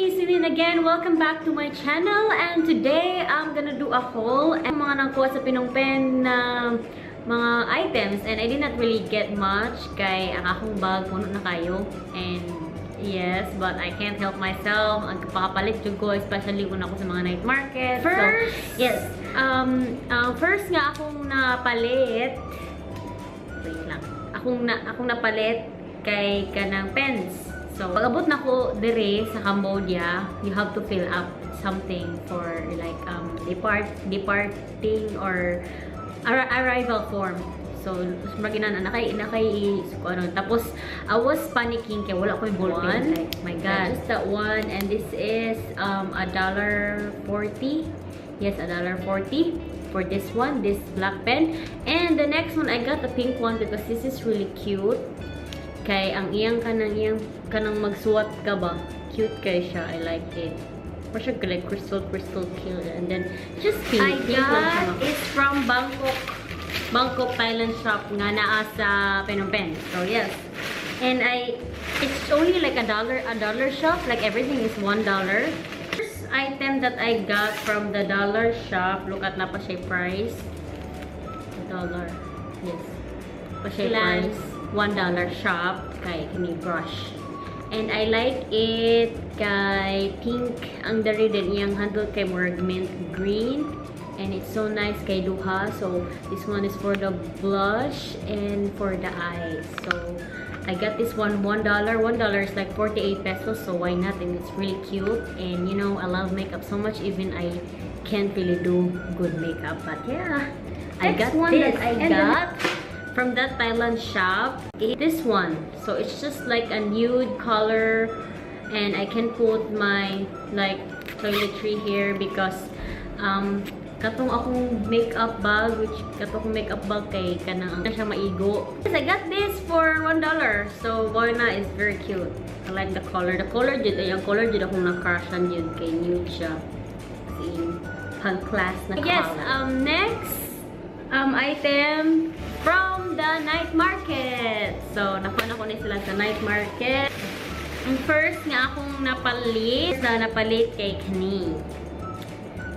me, Celine again. Welcome back to my channel. And today, I'm gonna do a haul. And mga nakuha sa PHNOM na mga items. And I did not really get much. Kay ang akong bag, puno na kayo. And yes, but I can't help myself. Ang pakapalit yung ko, especially kung ako sa mga night market. First, so, yes. First nga akong napalit. Wait lang. Akong napalit kay kanang pens. So, pag-abot na ko dire sa Cambodia, you have to fill up something for like departing or arrival form. So, maginan nakay ano. Tapos I was panicking kay wala ko yung ballpen. Like, my God, just that one. And this is $1.40. Yes, $1.40 for this one, this black pen. And the next one, I got the pink one because this is really cute. Kay ang iyang kanang magsuot ka ba, cute kay siya. I like it. Or siya like crystal cute. And then just pink. I got it from Bangkok Thailand shop nga naa sa PHNOM. So yes. And it's only like a dollar shop. Like everything is $1. First item that I got from the dollar shop. Look at na pa siya price. $1. Yes. Pa siya price. $1 shop kay kini brush. And I like it kay pink ang dari din iyang handle kay more mint green. And it's so nice kay duha. So this one is for the blush and for the eyes. So I got this one $1. $1 is like 48 pesos. So why not? And it's really cute. And you know, I love makeup so much. Even I can't really do good makeup. But yeah, I got one that I got from that Thailand shop. This one. So it's just like a nude color. And I can put my like toiletry here because katong akong makeup bag, which katong makeup bag kay kanang na siya maigo. Yes, I got this for $1. So why not? It's very cute. I like the color. The color jud yung color jud akong na-crushan yun kay nude siya. As in pang class na color. Yes, next item from the night market. So nakuha ko ni sila sa night market. Ang first nga akong napalit kay kani.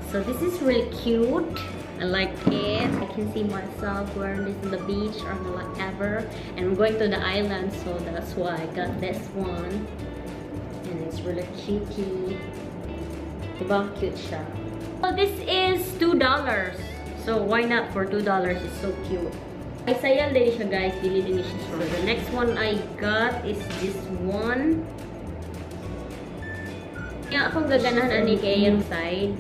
So this is really cute. I like it. I can see myself wearing this on the beach or whatever. And I'm going to the island, so that's why I got this one. And it's really cutie. Diba? Cute siya. So this is $2. So why not for $2? It's so cute. Ay sayal din siya guys. Dili din siya. So the next one I got is this one. Kaya akong gaganahan ani kay yung side.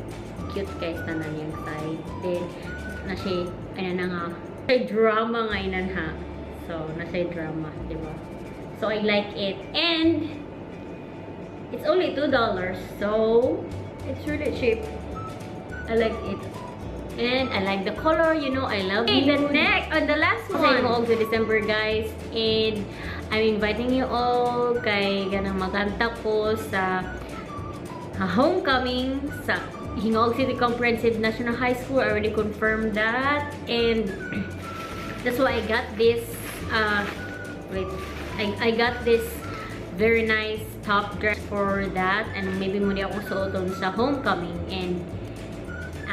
Cute guys tanan yung side. Then na siya ano na nga. Siya drama nga inan ha. So na siya drama, di ba? So I like it. And it's only $2. So it's really cheap. I like it. And I like the color, you know, I love it. The next, the last one. All to December, guys. And I'm inviting you all kay ganang magkanta ko sa homecoming sa Hingog City Comprehensive National High School. I already confirmed that. And that's why I got this, I got this very nice top dress for that. And maybe muna akong suoton sa homecoming. And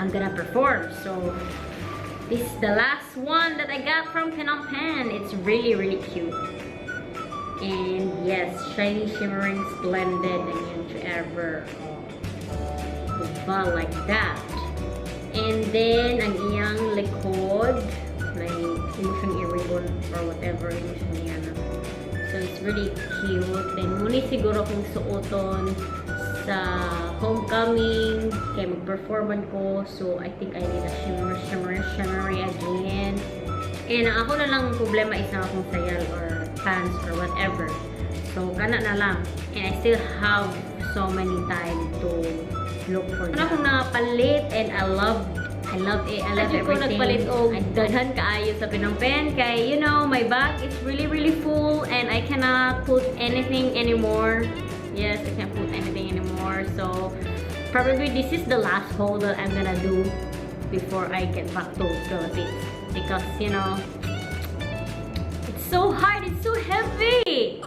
I'm gonna perform. So this is the last one that I got from PHNOM. It's really cute. And yes, shiny, shimmering, splendid, and yun ever like that. And then ang iyang likod, like emotion ribbon or whatever emotion niya. So it's really cute. Then muna siguro kung suoton sa homecoming kaya mag-performan ko. So I think I need a shimmery again. And ang ako na lang problema is na akong sayal or pants or whatever. So kana na lang. And I still have so many time to look for that. Ano akong nakapalit and I love it. I love everything. Ko nagpalit og daghan kaayo sa PHNOM kay you know my bag is really full and I cannot put anything anymore. Yes, I can't put anything anymore. So probably this is the last haul that I'm gonna do before I get back to Philippines. Because you know, it's so hard, it's so heavy.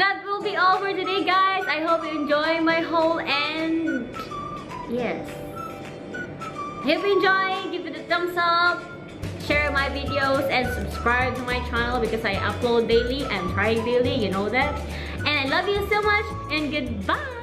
That will be all for today, guys. I hope hope you enjoy my haul, and yes, if you enjoy, give it a thumbs up, share my videos, and subscribe to my channel because I upload daily. I'm trying daily, you know that. And I love you so much, and goodbye.